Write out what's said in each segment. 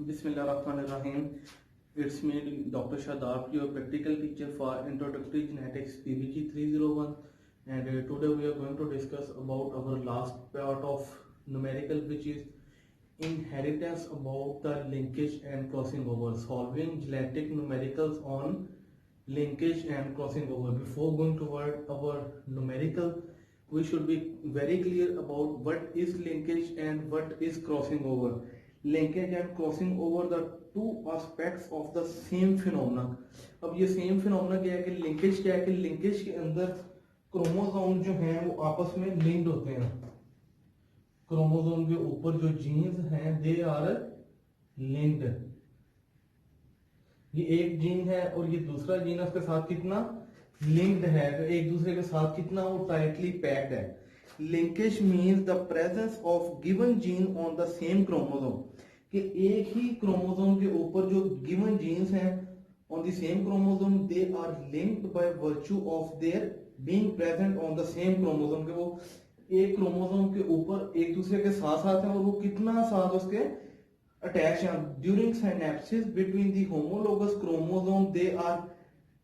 Bismillahirrahmanirrahim. It's me, Dr. Shadab, your practical teacher for Introductory Genetics PVG 301. And today we are going to discuss about our last part of numerical, which is inheritance, about the linkage and crossing over, solving genetic numericals on linkage and crossing over. Before going toward our numerical, we should be very clear about what is linkage and what is crossing over. Linkage and crossing over the two aspects of the same phenomena. अब ये same phenomena क्या है कि linkage क्या है कि linkage के अंदर क्रोमोसोम जो हैं वो आपस में लिंक्ड होते हैं। क्रोमोसोम के ऊपर जो जीन्स हैं दे आर लिंक्ड। ये एक जीन है और ये दूसरा जीन है, उसके साथ कितना लिंक्ड है, तो एक दूसरे के साथ कितना वो टाइटली पैक्ड है। Linkage means the presence of given gene on the same chromosome, कि एक ही क्रोमोसोम के ऊपर जो गिवन जीन्स हैं on the same chromosome they are linked by virtue of their being present on the same chromosome, के वो एक क्रोमोसोम के ऊपर एक दूसरे के साथ साथ हैं और वो कितना साथ उसके अटैच हैं। During synapsis between the homologous chromosome they are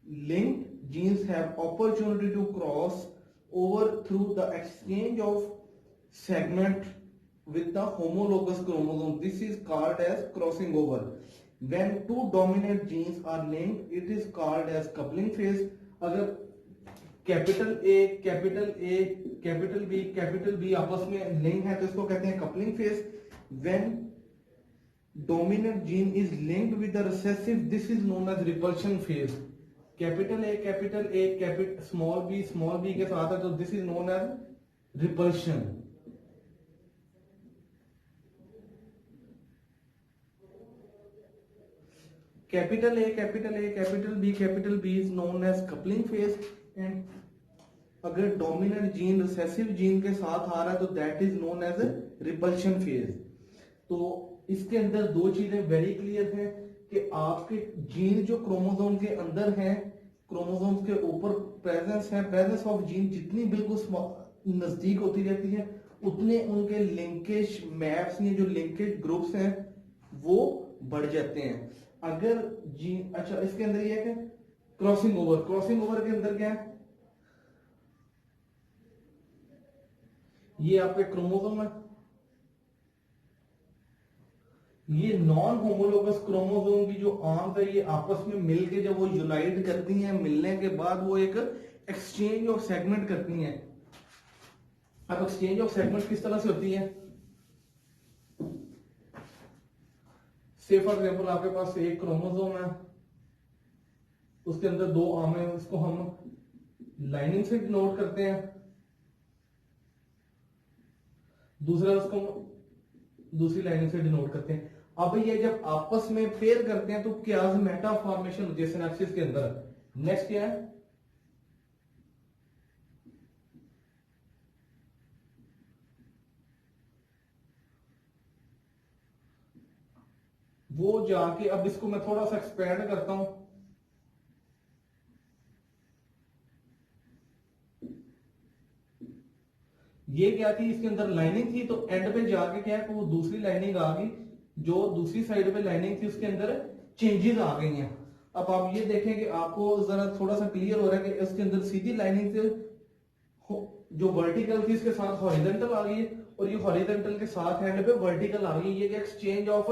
linked, genes have opportunity to cross over through the exchange of segment with the homologous chromosome. This is called as crossing over. When two dominant genes are linked, it is called as coupling phase. अगर capital B आपस में link है तो इसको कहते हैं coupling phase. When dominant gene is linked with the recessive, this is known as repulsion phase. Capital A small B के साथ है तो this is known as repulsion. Capital B is known as coupling phase. And अगर dominant gene recessive gene के साथ आ रहा है तो that is known as repulsion phase. तो इसके अंदर दो चीजें वेरी क्लियर है कि आपके जीन जो क्रोमोसोम के अंदर हैं, क्रोमोसोम के ऊपर प्रेजेंस है, प्रेजेंस ऑफ जीन जितनी बिल्कुल नजदीक होती रहती है उतने उनके लिंकेज मैप्स या जो लिंकेज ग्रुप्स हैं वो बढ़ जाते हैं। अगर जीन अच्छा इसके अंदर ये है कि क्रॉसिंग ओवर के अंदर क्या है, ये आपके क्रोमोसोम है, ये नॉन होमोलोगस क्रोमोसोम की जो आर्म्स है ये आपस में मिलके जब वो यूनाइट करती हैं, मिलने के बाद वो एक एक्सचेंज ऑफ सेगमेंट करती हैं। अब एक्सचेंज ऑफ सेगमेंट किस तरह से होती है, से फॉर एग्जांपल आपके पास एक क्रोमोसोम है, उसके अंदर दो आर्म है, उसको हम लाइनिंग से डिनोट करते हैं, दूसरा उसको दूसरी लाइनिंग से डिनोट करते हैं। अब ये जब आपस में पेयर करते हैं तो क्या मेटा फॉर्मेशन होती है सिनेप्सिस के अंदर। नेक्स्ट क्या है, वो जाके अब इसको मैं थोड़ा सा एक्सपेंड करता हूं, ये क्या थी इसके अंदर लाइनिंग थी, तो एंड पे जाके क्या है वो दूसरी लाइनिंग आ गई, जो दूसरी साइड पे लाइनिंग थी उसके अंदर चेंजेस आ गई हैं। अब आप ये देखें कि आपको जरा थोड़ा सा क्लियर हो रहा है कि इसके अंदर सीधी लाइनिंग से जो वर्टिकल थी इसके साथ हॉरिजॉन्टल आ गई और ये हॉरिजॉन्टल के साथ एंड पे वर्टिकल आ गई। ये एक्सचेंज ऑफ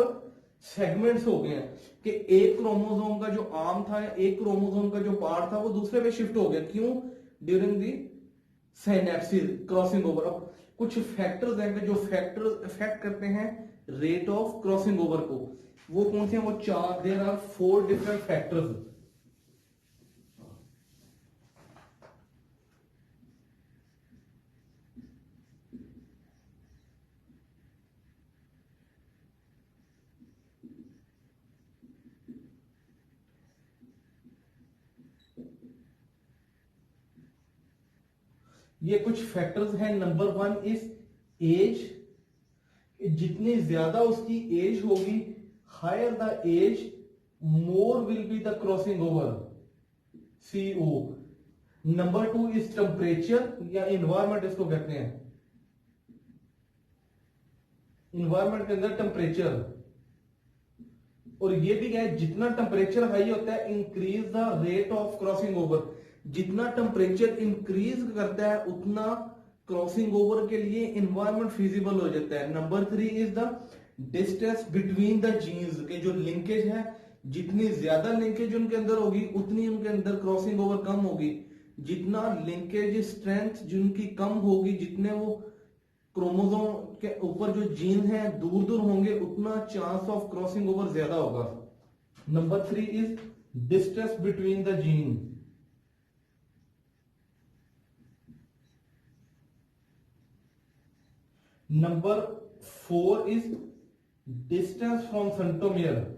सेगमेंट्स हो गए हैं कि एक क्रोमोसोम का जो आर्म था, एक क्रोमोसोम का जो पार्ट था वो दूसरे पे शिफ्ट हो गया। क्यों? During the synapses crossing over. अब कुछ फैक्टर्स हैं कि जो फैक्टर्स इफेक्ट करते हैं रेट ऑफ क्रॉसिंग ओवर को, वो कौन से हैं? वो चार, देयर आर 4 डिफरेंट फैक्टर्स। ये कुछ फैक्टर्स हैं। नंबर 1 इज एज, जितनी ज्यादा उसकी एज होगी, higher the age more will be the crossing over, CO। Number 2 is temperature या इन्वायरमेंट इसको कहते हैं, इन्वायरमेंट के अंदर टेम्परेचर। और ये भी क्या है, जितना टेम्परेचर हाई होता है increase the rate of crossing over, जितना टेम्परेचर इंक्रीज करता है उतना क्रॉसिंग ओवर के लिए एनवायरमेंट फिजिबल हो जाता है। Number 3 is the distance between the genes के जो लिंकेज है, जितनी ज्यादा लिंकेज उनके अंदर होगी उतनी उनके अंदर क्रॉसिंग ओवर कम होगी। जितना लिंकेज स्ट्रेंथ जिनकी कम होगी, जितने वो क्रोमोसोम के ऊपर जो जीन है दूर दूर होंगे, उतना चांस ऑफ क्रॉसिंग ओवर ज्यादा होगा। Number 3 is distance between the gene. Number 4 is distance from centromere.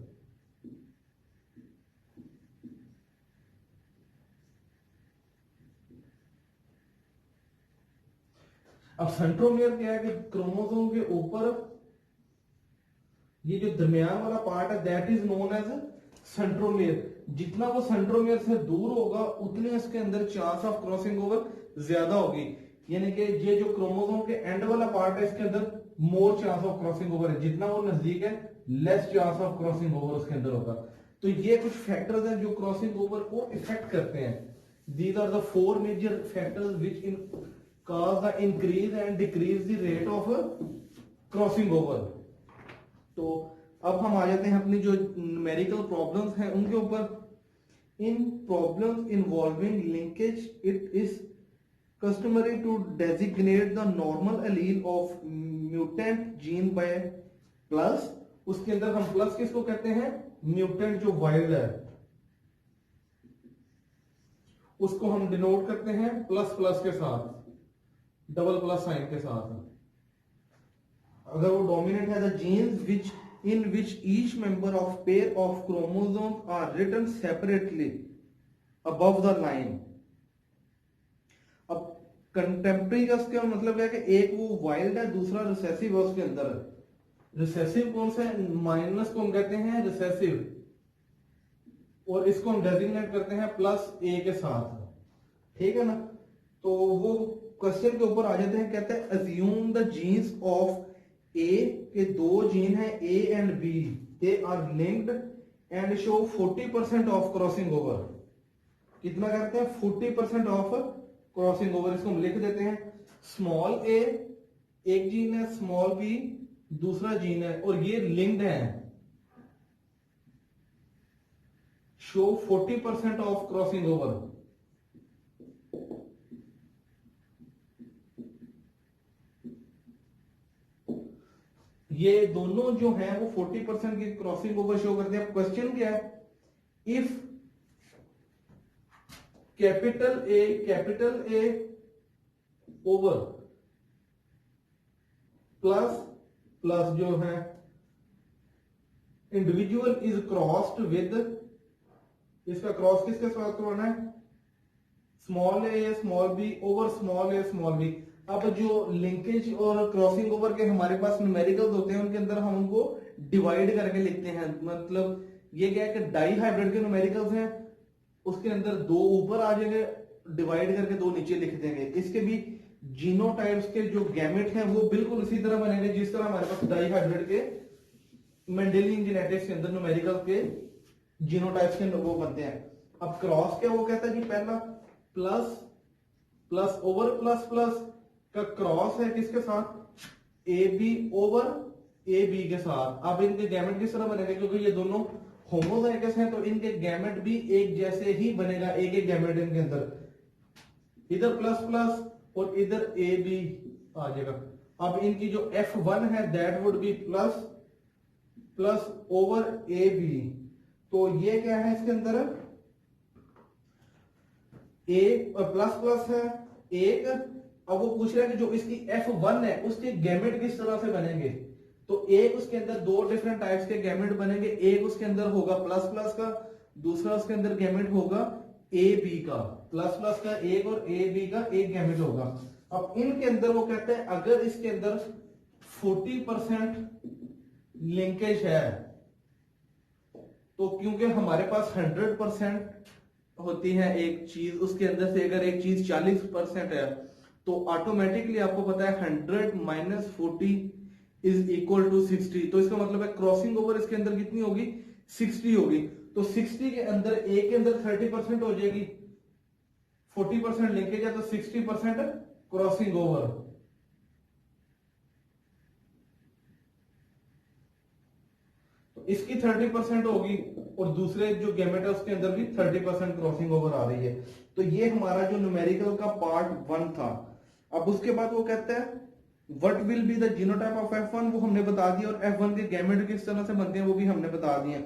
अब सेंट्रोमियर क्या है कि क्रोमोसोम के ऊपर ये जो दरमियान वाला पार्ट है that is known as centromere. जितना वो सेंट्रोमियर से दूर होगा उतने इसके अंदर चांस ऑफ क्रॉसिंग ओवर ज्यादा होगी। यानी कि ये जो क्रोमोसोम के एंड वाला पार्ट है इसके अंदर more chance of crossing over है, जितना वो नजदीक है less chance of crossing over उसके अंदर होगा। तो ये कुछ फैक्टर्स हैं जो क्रॉसिंग ओवर को इफेक्ट करते हैं। These are the 4 major factors which in cause the increase and decrease the rate of crossing over। तो अब हम आ जाते हैं अपनी जो न्यूमेरिकल प्रॉब्लम्स हैं उनके ऊपर। इन problems involving linkage it is customary to designate the normal allele of mutant gene by plus. उसके अंदर हम प्लस किसको कहते हैं, म्यूटेंट जो वाइल्ड है उसको हम डिनोट करते हैं प्लस प्लस के साथ, डबल प्लस साइन के साथ। अगर वो डोमिनेंट है the genes which in which each member of pair of chromosome are written separately above the line. अब कंटेम्प्रेरी का उसका मतलब है कि एक वो वाइल्ड है दूसरा रिसेसिव है उसके अंदर। रिसेसिव कौन सा है, माइनस को हम कहते हैं रिसेसिव, और इसको हम डेजिग्नेट करते हैं प्लस ए के साथ, ठीक है ना। तो वो क्वेश्चन के ऊपर आ जाते हैं, कहते हैं assume the genes of A के दो जीन है A and B, they are linked and show 40% of crossing over. कितना करते हैं 40% ऑफ क्रॉसिंग ओवर। इसको हम लिख देते हैं स्मॉल ए एक जीन है, स्मॉल बी दूसरा जीन है, और ये लिंक्ड है, शो 40% ऑफ क्रॉसिंग ओवर। ये दोनों जो है वो 40% की क्रॉसिंग ओवर शो करते हैं। क्वेश्चन क्या है, if capital A over plus plus जो है इंडिविजुअल इज क्रॉस्ड विद, इसका क्रॉस किसके साथ करवाना है, small A small B over small A small B. अब जो लिंकेज और क्रॉसिंग ओवर के हमारे पास न्यूमेरिकल्स होते हैं उनके अंदर हम उनको डिवाइड करके लिखते हैं। मतलब ये क्या है कि डाई हाइब्रिड के न्यूमेरिकल्स हैं, उसके अंदर दो ऊपर आ जाएंगे, डिवाइड करके दो नीचे लिख देंगे। इसके भी जीनोटाइप्स के जो गैमेट हैं वो बिल्कुल इसी तरह बनेंगे जिस तरह हमारे पास डाई हाइब्रिड के मेंडेलियन जेनेटिक्स के अंदर न्यूमेरिकल के जीनोटाइप्स के वो बनते हैं। अब क्रॉस क्या वो कहता है कि पहला plus plus over plus plus का क्रॉस है किसके साथ, A B over A B के साथ। अब इनके गैमेट किस तरह बनेंगे, क्योंकि ये दोनों होमोजाइगस हैं तो इनके गैमेट भी एक जैसे ही बनेगा, एक एक गैमेट इनके अंदर, इधर प्लस प्लस और इधर ए बी आ जाएगा। अब इनकी जो F1 है that would be plus plus over A B. तो ये क्या है इसके अंदर ए प्लस प्लस है एक। अब वो पूछ रहा है कि जो इसकी F1 है उसके गैमेट किस तरह से बनेंगे। तो एक उसके अंदर दो डिफरेंट टाइप्स के गैमेट बनेंगे, एक उसके अंदर होगा प्लस प्लस का, दूसरा उसके अंदर गैमेट होगा ए बी का। प्लस प्लस का एक और ए बी का एक गैमेट होगा। अब इनके अंदर वो कहते हैं अगर इसके अंदर 40% लिंकेज है तो क्योंकि हमारे पास 100% होती है एक चीज, उसके अंदर से अगर एक चीज 40% है तो ऑटोमेटिकली आपको पता है 100 माइनस 40 इज इक्वल टू 60। तो इसका मतलब है क्रॉसिंग ओवर इसके अंदर कितनी होगी, 60 होगी, तो 60 के अंदर ए के अंदर 30% हो जाएगी, 40% लिंकेज है, तो 60% क्रॉसिंग ओवर। तो इसकी 30% होगी और दूसरे जो गैमेट है उसके अंदर भी 30% क्रॉसिंग ओवर आ रही है। तो ये हमारा जो न्यूमेरिकल का पार्ट 1 था। अब उसके बाद वो कहता है what will be the genotype of F1, वो हमने बता दिया, और F1 के गैमेट किस तरह से बनते हैं वो भी हमने बता दिए।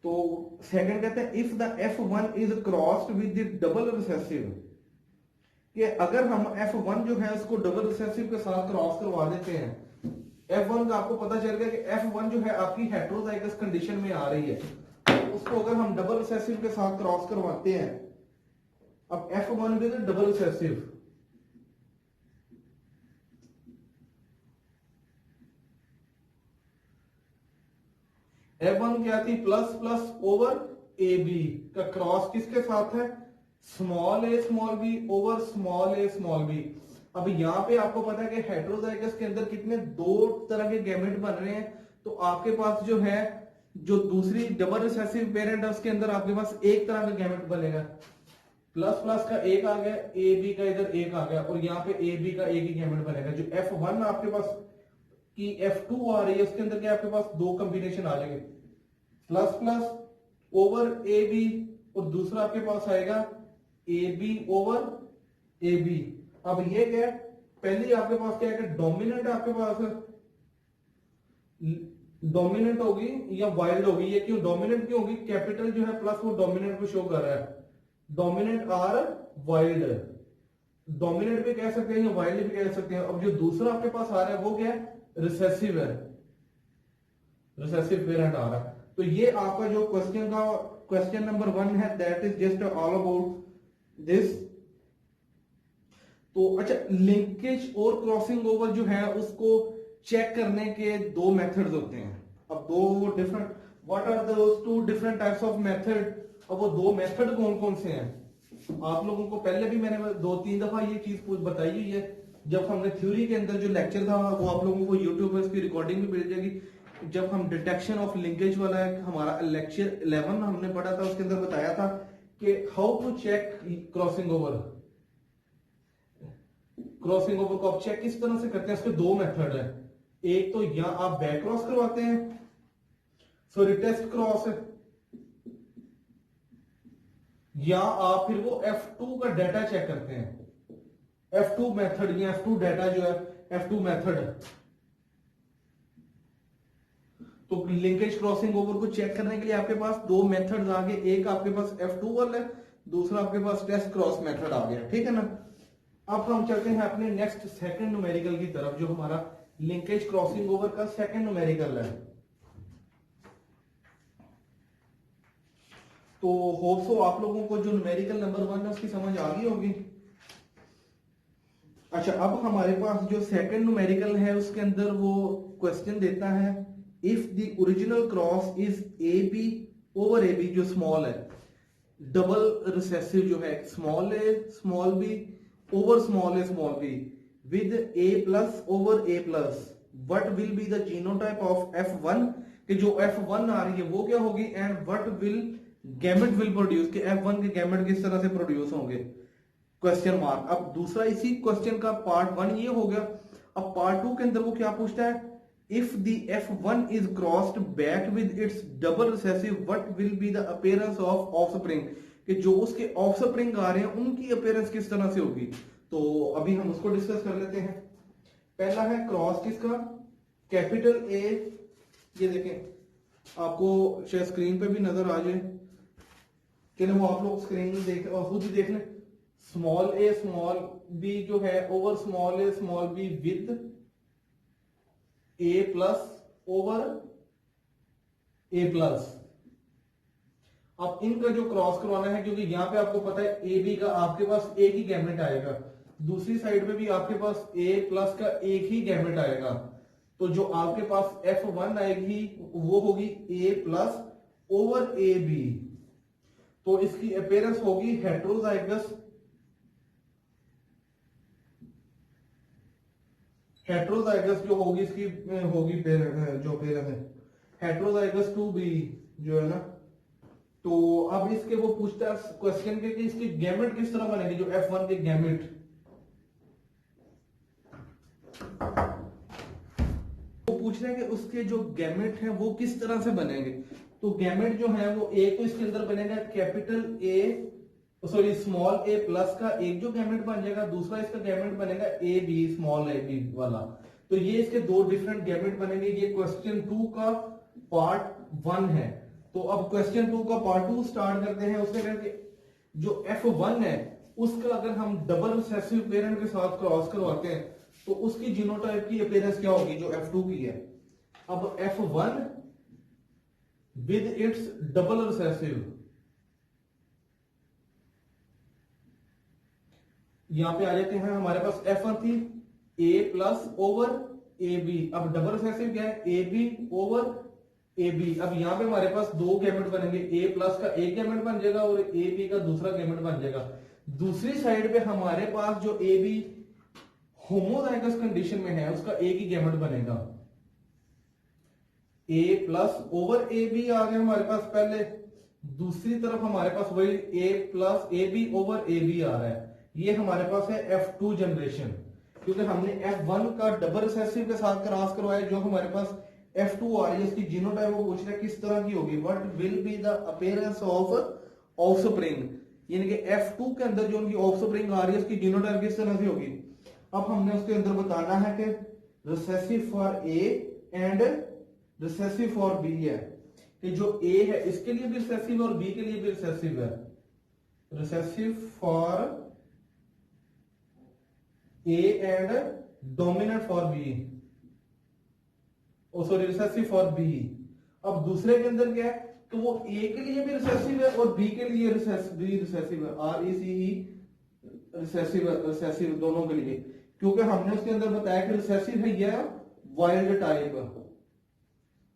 तो सेकंड कहते हैं if the F1 is crossed with the double recessive, कि अगर हम F1 जो है उसको डबल रिसेसिव के साथ क्रॉस करवा देते हैं, F1 का आपको पता चल गया कि F1 जो है आपकी हेटेरोजाइगस कंडीशन में आ रही है, तो उसको अगर हम डबल रिसेसिव के साथ क्रॉस करवाते हैं, अब F1 with double recessive, F1 क्या थी, plus plus over A B का क्रॉस किसके साथ है, small A small B over small A small B. अब यहाँ पे आपको पता है कि हेटेरोजाइगस के अंदर कितने दो तरह के गैमेट बन रहे हैं, तो आपके पास जो है जो दूसरी डबल रिसेसिव पेरेंट है उसके अंदर आपके पास एक तरह का गैमेट बनेगा, प्लस प्लस का एक आ गया, ए बी का इधर एक आ गया, और यहाँ पे ए बी का एक ही गैमेट बनेगा। जो F1 आपके पास की F2 आ रही है उसके अंदर क्या आपके पास दो कॉम्बिनेशन आ जाएंगे, plus plus over A B, और दूसरा आपके पास आएगा A B over A B. अब ये क्या है, पहले आपके पास क्या है कि डोमिनेंट आपके पास डोमिनेंट होगी या वाइल्ड होगी। ये क्यों डोमिनेंट क्यों होगी, कैपिटल जो है प्लस वो डोमिनेंट को शो कर रहा है, डोमिनेंट आर वाइल्ड, डोमिनेंट भी कह सकते हैं या वाइल्ड भी कह सकते हैं। अब जो दूसरा आपके पास आ रहा है वो क्या है, रिसेसिव है, रिसेसिव पेरेंट आ रहा है। तो ये आपका जो क्वेश्चन नंबर 1 है, that is just all about this. तो अच्छा, लिंकेज और क्रॉसिंग ओवर जो है उसको चेक करने के दो मेथड्स होते हैं। अब दो different, what are those two different types of method. अब वो दो मेथड कौन कौन से हैं, आप लोगों को पहले भी मैंने 2-3 दफा ये चीज बताई हुई है। जब हमने थ्योरी के अंदर जो लेक्चर था वो आप लोगों को यूट्यूब पर इसकी रिकॉर्डिंग भी मिल जाएगी। जब हम डिटेक्शन ऑफ लिंकेज वाला है हमारा लेक्चर 11 हमने पढ़ा था, उसके अंदर बताया था कि how to check crossing over. Crossing over को आप चेक किस तरह से करते हैं, इसके दो मेथड है। एक तो या आप बैक क्रॉस करवाते हैं, सॉरी टेस्ट क्रॉस, या आप फिर वो F2 का डाटा चेक करते हैं, F2 मेथड या F2 डाटा जो है F2 मेथड। तो लिंकेज क्रॉसिंग ओवर को चेक करने के लिए आपके पास दो मेथड्स आ गए, एक आपके पास F2 वाला है, दूसरा आपके पास टेस्ट क्रॉस मेथड आ गया, ठीक है ना। अब हम चलते हैं अपने नेक्स्ट सेकंड न्यूमेरिकल की तरफ, जो हमारा लिंकेज क्रॉसिंग ओवर का सेकंड न्यूमेरिकल है। तो होप सो आप लोगों को जो न्यूमेरिकल नंबर 1 है उसकी समझ आ गई होगी। अच्छा, अब हमारे पास जो सेकंड न्यूमेरिकल है उसके अंदर वो क्वेश्चन देता है if the original cross is A B over A B, जो स्मॉल है, डबल रिसेसिव जो है small A small B over small A small B with A plus over A plus, what will be the genotype of F1, कि जो F1 आ रही है वो क्या होगी, and what will gamete will produce, कि F1 के गैमेट किस तरह से प्रोड्यूस होंगे, क्वेश्चन मार्क। अब दूसरा इसी क्वेश्चन का पार्ट 1 ये हो गया। अब पार्ट 2 के अंदर वो क्या पूछता है, if the F1 is crossed back with its double recessive, what will be the appearance of offspring, कि जो उसके ऑफस्प्रिंग आ रहे हैं उनकी अपीयरेंस किस तरह से होगी। तो अभी हम उसको डिस्कस कर लेते हैं। पहला है क्रॉस किसका, कैपिटल ए, ये देखें आपको शायद स्क्रीन पे भी नजर आ जाए, चलो वो आप लोग स्क्रीन देख और खुद ही देख लें। स्मॉल ए स्मॉल बी जो है over small A small B with A plus over A plus. अब इनका जो क्रॉस करवाना है, क्योंकि यहां पे आपको पता है ए बी का आपके पास एक ही गैमेट आएगा, दूसरी साइड पे भी आपके पास ए प्लस का एक ही गैमेट आएगा, तो जो आपके पास F1 आएगी वो होगी ए प्लस ओवर ए बी। तो इसकी अपीयरेंस होगी हेटेरोजाइगस, हेटेरोजाइगस जो होगी इसकी होगी जो पेयर है हेटेरोजाइगस टू बी जो है ना। तो अब इसके वो पूछता है क्वेश्चन के कि इसके गैमेट किस तरह बनेंगे, जो F1 के गैमेट, वो पूछ रहे हैं कि उसके जो गैमेट हैं वो किस तरह से बनेंगे। तो गैमेट जो है वो एक तो इसके अंदर बनेगा capital A, sorry small A plus का एक जो गैमेट बन जाएगा, दूसरा इसका गैमेट बनेगा A B, small A B वाला। तो ये इसके दो डिफरेंट गैमेट बनेंगे। ये क्वेश्चन 2 का पार्ट 1 है। तो अब क्वेश्चन 2 का पार्ट 2 स्टार्ट करते हैं। उसमें कहते हैं जो F1 है उसका अगर हम डबल रिसेसिव पेरेंट के साथ क्रॉस करवाते हैं तो उसकी जीनोटाइप की अपीयरेंस क्या होगी, जो F2 की है। अब F1 with its double recessive, यहां पे आ जाते हैं हमारे पास F1 थी A plus over A B. अब डबल रिसेसिव क्या है, A B over A B. अब यहां पे हमारे पास दो गैमेट बनेंगे, ए प्लस का एक गैमेट बन जाएगा और ए बी का दूसरा गैमेट बन जाएगा। दूसरी साइड पे हमारे पास जो ए बी होमोजाइगस कंडीशन में है उसका एक ही गैमेट बनेगा, A plus over A B आ गया हमारे पास पहले। दूसरी तरफ हमारे पास वही A plus A B over A B आ रहा है। ये हमारे पास है F2 जनरेशन, क्योंकि हमने F1 का डबल रिसेसिव के साथ क्रॉस करवाया। जो हमारे पास F2 आ रही है इसकी जीनोटाइप वो पूछ रहा है किस तरह की होगी, what will be the appearance of offspring, यानी कि F2 के अंदर जो उनकी ऑफस्प्रिंग आ रही है उसकी जीनोटाइप किस तरह से होगी। अब हमने उसके अंदर बताना है कि recessive for A and recessive for B है, कि जो A है इसके लिए भी रिसेसिव और B के लिए भी रिसेसिव है। Recessive for A and dominant for B, sorry recessive for B। अब दूसरे के अंदर क्या है, तो वो A के लिए भी रिसेसिव है और B के लिए रिसेसिव है, RECE रिसेसिव दोनों के लिए, क्योंकि हमने उसके अंदर बताया कि रिसेसिव है यह वाइल्ड टाइप,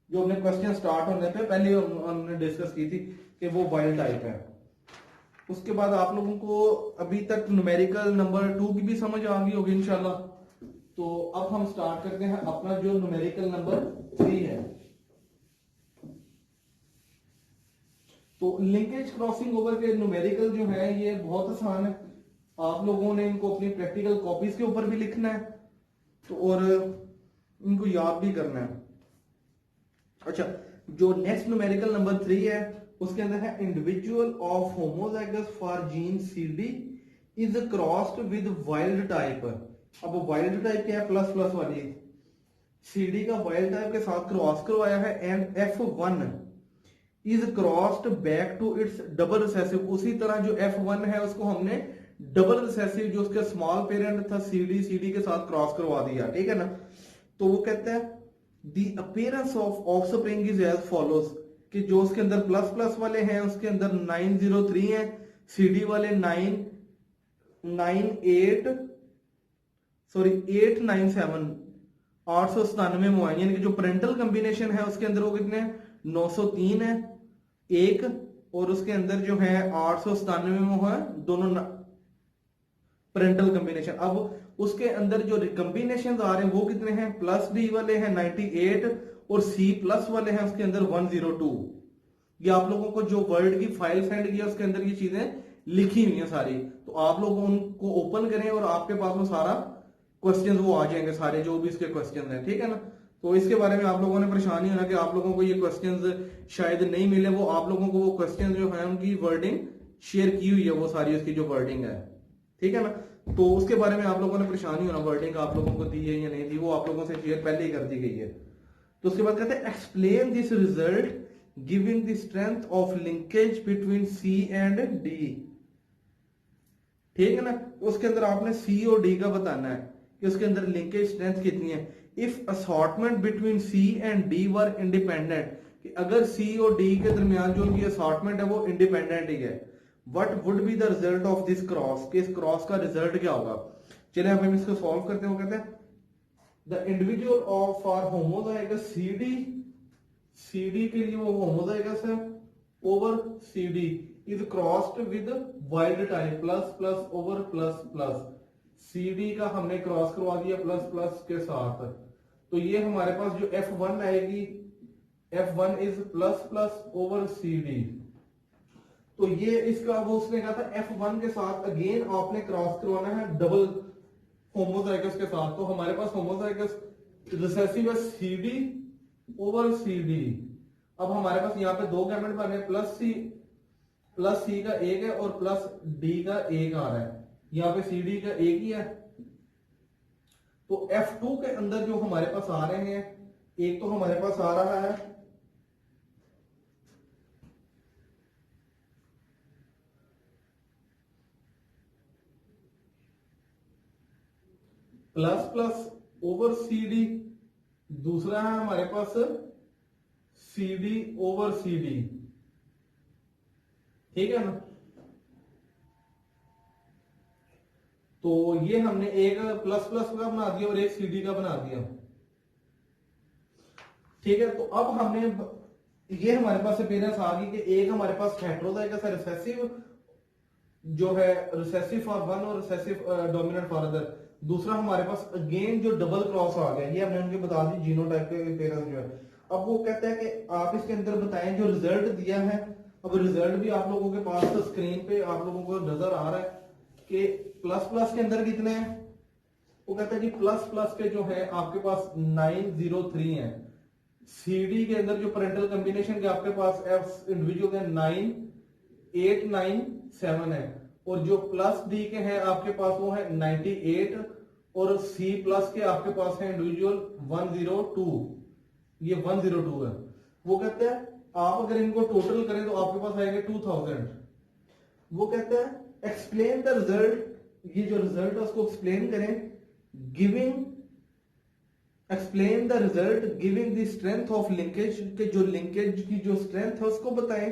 जो हमने क्वेश्चन स्टार्ट होने पे पहले हमने डिस्कस की थी कि वो वाइल्ड टाइप है। उसके बाद आप लोगों को अभी तक न्यूमेरिकल नंबर 2 की भी समझ आ गई होगी इंशाल्लाह। तो अब हम स्टार्ट करते हैं अपना जो न्यूमेरिकल नंबर 3 है। तो लिंकेज क्रॉसिंग ओवर के न्यूमेरिकल जो है ये बहुत आसान है। आप लोगों ने इनको अपनी प्रैक्टिकल कॉपीज के ऊपर भी लिखना है तो और इनको याद भी करना है। अच्छा, जो नेक्स्ट न्यूमेरिकल नंबर 3 है उसके अंदर है individual of homozygous for gene CD is crossed with wild type. अब वाइल्ड टाइप क्या है, प्लस प्लस वाली, CD का वाइल्ड टाइप के साथ क्रॉस करवाया है and F1 is crossed back to its double recessive. उसी तरह जो F1 है उसको हमने डबल रिसेसिव जो उसका स्मॉल पेरेंट था CD के साथ क्रॉस करवा दिया, ठीक है ना। तो वो कहते हैं The appearance of offspring is as follows, कि जो उसके अंदर प्लस प्लस वाले हैं उसके अंदर 903 है, CD वाले 897 897 में यानी कि जो पेरेंटल कॉम्बिनेशन है उसके अंदर वो कितने 903 है एक, और उसके अंदर जो है 897 में है दोनों पेरेंटल कॉम्बिनेशन। अब उसके अंदर जो कॉम्बिनेशन आ रहे हैं वो कितने हैं, प्लस D वाले हैं 98 और C प्लस वाले हैं उसके अंदर 102। ये आप लोगों को जो वर्ड की फाइल सेंड किया उसके अंदर ये चीजें लिखी हुई हैं सारी, तो आप लोग उनको ओपन करें और आपके पास में सारा क्वेश्चंस वो आ जाएंगे सारे जो भी इसके क्वेश्चंस हैं, ठीक है ना। तो इसके बारे में आप लोगों ने परेशान नहीं होना कि आप लोगों को ये क्वेश्चंस शायद नहीं मिले, वो आप लोगों को वो क्वेश्चन जो है उनकी वर्डिंग शेयर की हुई है, वो सारी उसकी जो वर्डिंग है, ठीक है ना। तो उसके बारे में आप लोगों ने परेशान नहीं होना, वर्डिंग आप लोगों को दी है या नहीं दी वो आप लोगों से शेयर पहले ही कर दी गई है। तो उसके बाद कहते हैं explain this result giving the strength of linkage between C and D, ठीक है ना। उसके अंदर आपने C और D का बताना है कि उसके अंदर लिंकेज स्ट्रेंथ कितनी है। If assortment between C and D were independent, कि अगर C और D के दरमियान जो उनकी असॉर्टमेंट है वो इंडिपेंडेंट ही है, what would be the result of this cross, कि इस क्रॉस का रिजल्ट क्या होगा। चलिए अब हम इसको सॉल्व करते हैं। वो कहते हैं the individual of are homozygous CD के लिए वो होमोजाइगस है over CD is crossed with wild type plus plus over plus plus. CD का हमने क्रॉस करवा दिया प्लस प्लस के साथ, तो ये हमारे पास जो F1 आएगी F1 is plus plus over C D. तो ये इसका वो उसने कहा था F1 के साथ अगेन आपने क्रॉस करवाना है डबल होमोजाइगस के साथ। तो हमारे पास होमोजाइगस रिसेसिव है C D over C D. अब हमारे पास यहाँ पे दो गैमेट बने, प्लस सी का एक है और प्लस डी का एक आ रहा है, यहाँ पे सी डी का एक ही है। तो F2 के अंदर जो हमारे पास आ रहे हैं, एक तो हमारे पास आ रहा है plus plus over C D, दूसरा है हमारे पास C D over C D. ठीक है ना। तो ये हमने एक प्लस प्लस का बना दिया और एक सी डी का बना दिया। ठीक है। तो अब हमने ये हमारे पास अपीयरेंस आ गई कि एक हमारे पास हेटेरोजाइगस है रिसेसिव जो है रिसेसिव फॉर वन और रिसेसिव डोमिनेंट फॉर अदर। दूसरा हमारे पास अगेन जो डबल क्रॉस आ गया, ये हमने उनके बता दी जीनोटाइप के अपीयरेंस जो है। अब वो कहता है कि आप इसके अंदर बताएं जो रिजल्ट दिया है। अब रिजल्ट भी आप लोगों के पास तो स्क्रीन पे आप लोगों को नजर आ रहा है कि प्लस प्लस के अंदर कितने हैं। वो कहता है कि प्लस प्लस के जो है आपके पास 903 है। सीडी के अंदर जो पेरेंटल कॉम्बिनेशन के आपके पास एफ इंडिविजुअल के 9897 है, और जो प्लस डी के हैं आपके पास वो है 98, और सी प्लस के आपके पास है इंडिविजुअल 102। ये 102 है। वो कहते हैं आप अगर इनको टोटल करें तो आपके पास आएंगे 2000। वो कहता है एक्सप्लेन द रिजल्ट, ये जो रिजल्ट है उसको एक्सप्लेन करें, giving explain the result giving the strength of linkage, के जो लिंकेज की जो स्ट्रेंथ है उसको बताएं।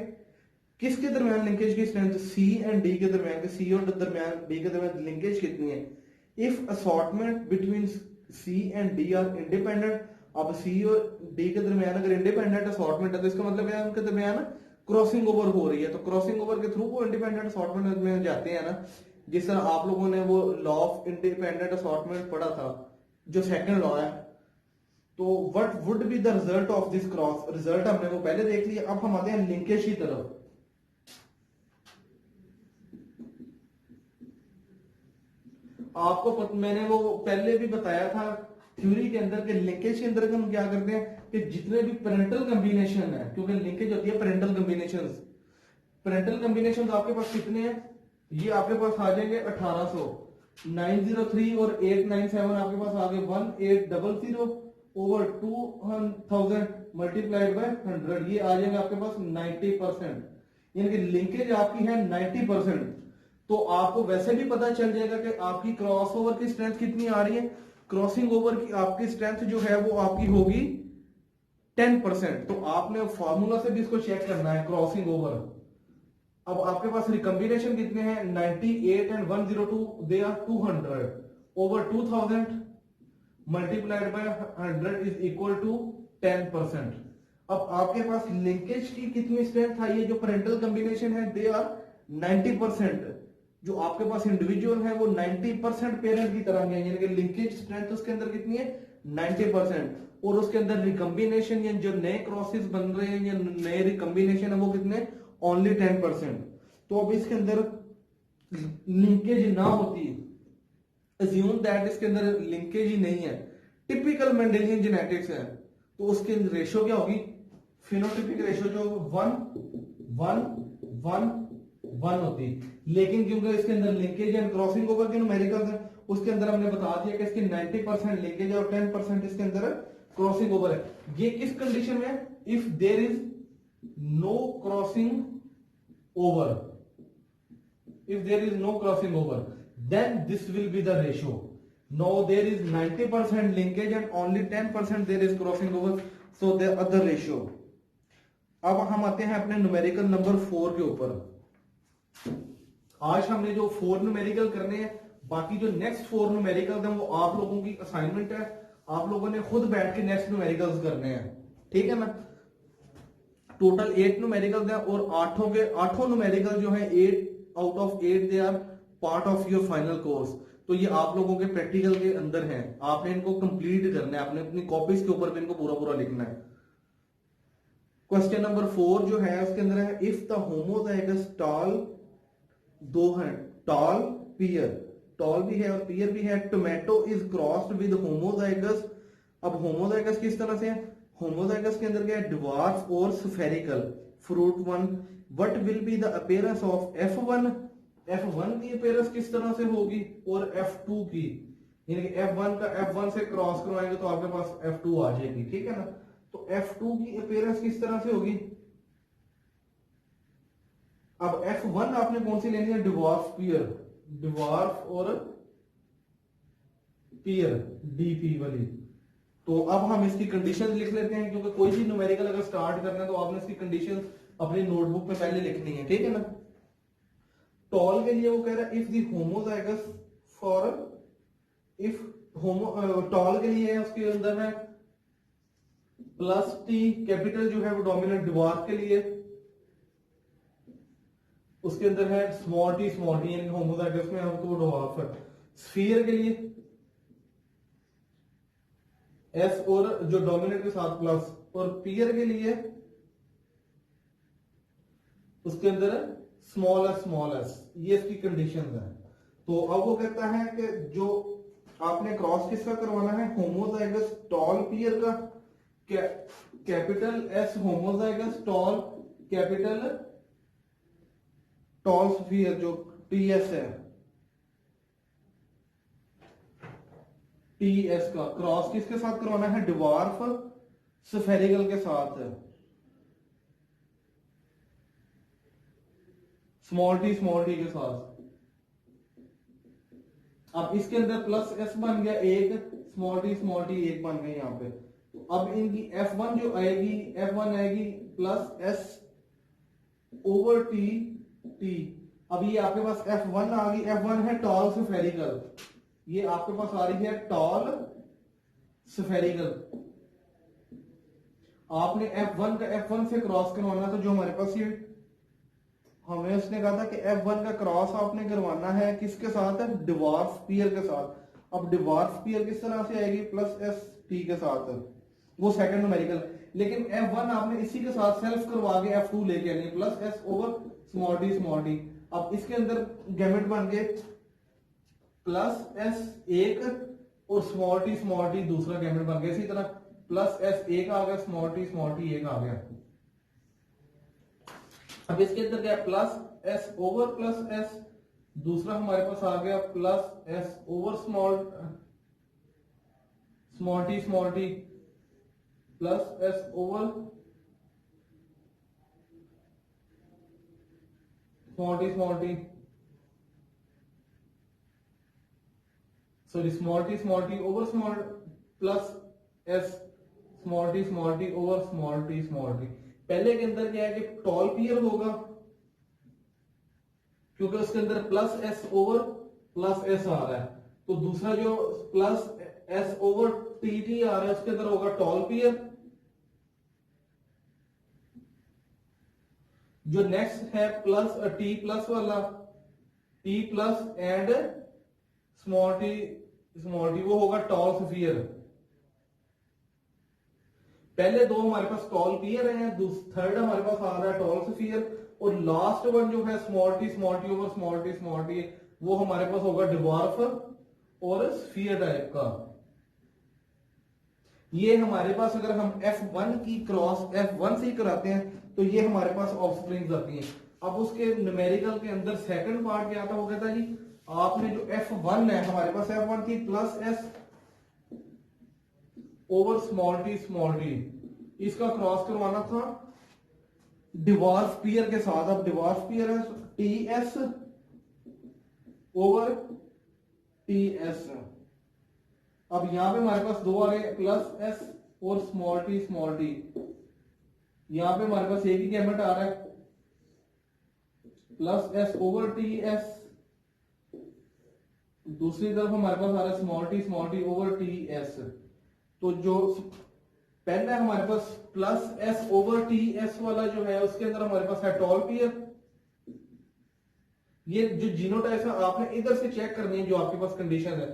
किसके दरमियान लिंकेज की स्ट्रेंथ, सी एंड डी के दरमियान, सी और दरमियान डी के दरमियान लिंकेज कितनी है। If assortment between C and D are independent, अब सी और डी के दरमियान अगर इंडिपेंडेंट असॉर्टमेंट है तो इसका मतलब है उनके दरमियान क्रॉसिंग ओवर हो रही है। तो क्रॉसिंग ओवर के थ्रू वो इंडिपेंडेंट असॉर्टमेंट में जाते हैं ना, जिस तरह आप लोगों ने वो लॉ ऑफ इंडिपेंडेंट असॉर्टमेंट पढ़ा था जो सेकंड लॉ है। तो what would be the result of this cross, result हमने वो पहले देख लिया। अब हम आते हैं लिंकेज की तरफ। आपको मैंने वो पहले भी बताया था थ्योरी के अंदर के लिंकेज के अंदर हम क्या करते हैं कि जितने भी पेरेंटल कॉम्बिनेशन है, क्योंकि लिंकेज होती है पेरेंटल कॉम्बिनेशंस, पेरेंटल कॉम्बिनेशंस आपके पास कितने हैं, ये आपके पास आ जाएंगे 1800, 903 और 897 आपके पास आ गए 1800 ओवर 2000 मल्टीप्लाइड बाय 100, ये आ जाएगा आपके पास 90%। यानी कि लिंकेज आपकी है 90%। तो आपको वैसे भी पता चल जाएगा कि आपकी क्रॉस ओवर की स्ट्रेंथ कितनी आ रही है। क्रॉसिंग ओवर की आपकी स्ट्रेंथ जो है वो आपकी होगी 10%। तो आपने फॉर्मूला से भी इसको चेक करना है क्रॉसिंग ओवर। अब आपके पास रिकम्बिनेशन कितने हैं, 98 and 102, they are 200 over 2000 multiplied by 100 is equal to 10%। अब आपके पास लिंकेज की कितनी स्ट्रेंथ आई है, जो पेरेंटल कॉम्बिनेशन है दे आर 90%। जो आपके पास इंडिविजुअल है वो 90% पेरेंट की तरह है, यानी कि लिंकेज स्ट्रेंथ उसके अंदर कितनी है 90%। और उसके अंदर रिकम्बिनेशन या जो नए क्रॉसेस बन रहे हैं या नए रिकम्बिनेशन है वो कितने, ओनली 10%। तो अब इसके अंदर लिंकेज ना होती, अज्यूम दैट इसके अंदर लिंकेज ही नहीं है, टिपिकल मेंडेलियन जेनेटिक्स है, तो उसके रेशो क्या होगी, फिनोटिपिक रेशो जो 1:1:1:1 होती। लेकिन क्योंकि इसके अंदर लिंकेज एंड क्रॉसिंग ओवर के न्यूमेरिकल्स है, उसके अंदर हमने बता दिया कि इसकी 90% लिंकेज और 10% इसके अंदर क्रॉसिंग ओवर है। ये किस कंडीशन में, if there is no crossing over, if there is no crossing over then this will be the ratio. Now there is 90% linkage and only 10% there is crossing over, so the other ratio. अब हम आते हैं अपने numerical number 4 के ऊपर। आज हमने जो 4 न्यूमेरिकल करने हैं, बाकी जो नेक्स्ट 4 न्यूमेरिकल हैं वो आप लोगों की असाइनमेंट है, आप लोगों ने खुद बैठ के नेक्स्ट न्यूमेरिकल्स करने हैं, ठीक है ना। टोटल 8 न्यूमेरिकल्स हैं और 8 न्यूमेरिकल जो है 8 out of 8 they are part of your final course. तो ये आप लोगों के प्रैक्टिकल के अंदर हैं, आपने इनको कंप्लीट करना है, आपने अपनी कॉपीज के ऊपर भी इनको पूरा पूरा लिखना है। क्वेश्चन नंबर 4 जो है उसके अंदर है इफ द होमोजाइगस टॉल, दो हैं टॉल पियर, टॉल भी है और पियर भी है, tomato is crossed with homozygous. अब होमोजाइगस किस तरह से है, होमोजाइगस के अंदर क्या है, ड्वार्फ और spherical fruit one, what will be the appearance of F1, F1 की अपीयरेंस किस तरह से होगी और F2 की, यानी कि F1 का F1 से क्रॉस करवाएंगे तो आपके पास F2 आ जाएगी, ठीक है ना। तो F2 की अपीयरेंस किस तरह से होगी। अब F1 आपने कौन सी लेनी है, डिवॉर्फ पियर, डिवॉर्फ और पियर डीपी वाली। तो अब हम इसकी कंडीशंस लिख लेते हैं, क्योंकि कोई भी न्यूमेरिकल अगर स्टार्ट करना है तो आपने इसकी कंडीशंस अपनी नोटबुक में पहले लिखनी है, ठीक है ना। टॉल के लिए वो कह रहा है if the homozygous for, if homo tall के लिए उसके अंदर है प्लस टी, कैपिटल जो है वो डोमिनेंट डिवार्फ के लिए, उसके अंदर है स्मॉल टी यानी होमोजाइगस में हम तो वो डिवार्फ है। स्फीयर के लिए एस और जो डोमिनेंट के साथ प्लस, और पियर के लिए उसके अंदर स्मॉल एस, ये इसकी कंडीशंस है। तो अब वो कहता है कि जो आपने क्रॉस किसका करवाना है, होमोजाइगस टॉल पियर का, capital S homozygous tall, capital tall sphere जो टीएस है, टीएस का क्रॉस किसके साथ करवाना है, डिवार्फ स्फेरिकल के साथ, स्मॉल टी के साथ। अब इसके अंदर प्लस एस बन गया एक, स्मॉल टी एक बन गए यहाँ पे। तो अब इनकी F1 जो आएगी, F1 आएगी plus S over T T. अब ये आपके पास F1 आ गई, F1 है टॉल स्फेरिकल, ये आपके पास आ रही है टॉल स्फेरिकल। आपने F1 का F1 से क्रॉस करवाना, तो जो हमारे पास ये हमें उसने कहा था कि F1 का क्रॉस आपने करवाना है किसके साथ है, डिवार्फ पियर के साथ। अब डिवार्फ पियर किस तरह से आएगी, प्लस एस टी के साथ, वो सेकंड न्यूमेरिकल। लेकिन F1 आपने इसी के साथ सेल्फ करवा के F2 लेके आनी, plus S over small T. अब इसके अंदर गैमेट बन गए प्लस एस एक और स्मॉल टी दूसरा गैमेट बन गया, इसी तरह प्लस एस एक आ गया, स्मॉल टी एक आ गया। अब इसके अंदर क्या plus S over plus S, दूसरा हमारे पास आ गया plus S over small T plus S over small T sorry small T over small plus S small T over small T. पहले के अंदर क्या है कि टॉल पियर होगा, क्योंकि उसके अंदर plus S over plus S आ रहा है। तो दूसरा जो प्लस एस ओवर टी आ रहा है उसके अंदर होगा टॉल पियर। जो नेक्स्ट है प्लस टी प्लस वाला, T plus and small T वो होगा टॉल स्फीयर। पहले दो हमारे पास टॉल पियर है, थर्ड हमारे पास आ रहा है टॉल स्फीयर, और लास्ट वन जो है small T over small T वो हमारे पास होगा डिवार्फ और स्फीयर टाइप का। ये हमारे पास अगर हम F1 की क्रॉस F1 से ही कराते हैं तो ये हमारे पास ऑफस्प्रिंग्स आती हैं। अब उसके न्यूमेरिकल के अंदर सेकंड पार्ट क्या था, वो कहता है जी आपने जो F1 है, हमारे पास F1 थी plus S over small T, इसका क्रॉस करवाना था डिवार्फ पियर के साथ। अब डिवार्फ पियर है T S over T S. अब यहां पे हमारे पास दो आ गए प्लस एस और स्मॉल टी, यहां पे हमारे पास एक ही गैमेट आ रहा है plus S over T S, दूसरी तरफ हमारे पास आ रहा है small T over T S. तो जो पहला हमारे पास plus S over T S वाला जो है उसके अंदर हमारे पास है टॉल पियर। ये जो जीनोटाइप है आपने इधर से चेक करनी है जो आपके पास कंडीशन है।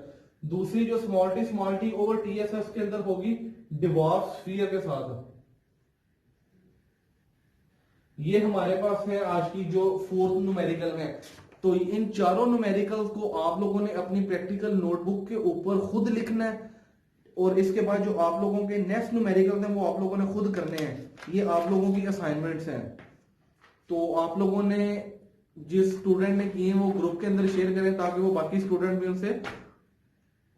दूसरी जो small T over T S है उसके अंदर होगी डिवार्फ स्फीयर के साथ। ये हमारे पास है आज की जो फोर्थ न्यूमेरिकल है। तो इन चारों न्यूमेरिकल को आप लोगों ने अपनी प्रैक्टिकल नोटबुक के ऊपर खुद लिखना है, और इसके बाद जो आप लोगों के नेक्स्ट न्यूमेरिकल हैं वो आप लोगों ने खुद करने हैं। ये आप लोगों की असाइनमेंट्स हैं। तो आप लोगों ने जिस स्टूडेंट ने किए वो ग्रुप के अंदर शेयर करें ताकि वो बाकी स्टूडेंट भी उनसे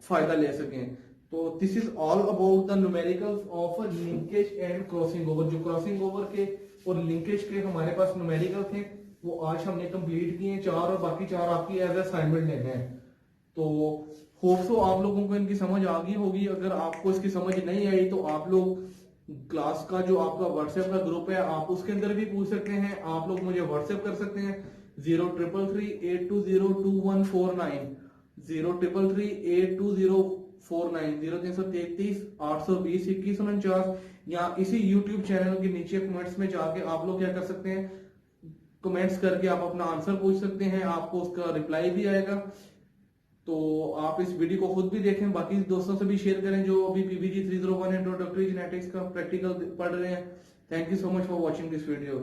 फायदा ले सकें। तो this is all about the numericals of linkage and crossing over. जो क्रॉसिंग ओवर के और लिंकेज के हमारे पास न्यूमेरिकल थे वो आज हमने कंप्लीट किए 4, और बाकी 4 आपकी एज असाइनमेंट लेने हैं। तो होप सो आप लोगों को इनकी समझ आ गई होगी। अगर आपको इसकी समझ नहीं आई तो आप लोग क्लास का जो आपका व्हाट्सएप का ग्रुप है आप उसके अंदर भी पूछ सकते हैं। आप लोग मुझे व्हाट्सएप कर सकते हैं 0333820249, 0333820249, 0333 820 2149, या इसी यूट्यूब चैनल के नीचे कमेंट्स में जाके आप लोग क्या कर सकते हैं, कमेंट्स करके आप अपना आंसर पूछ सकते हैं, आपको उसका रिप्लाई भी आएगा। तो आप इस वीडियो को खुद भी देखें, बाकी दोस्तों से भी शेयर करें जो अभी PPG 301 इंट्रोडक्टरी जेनेटिक्स का प्रैक्टिकल पढ़ रहे हैं। Thank you so much for watching this video.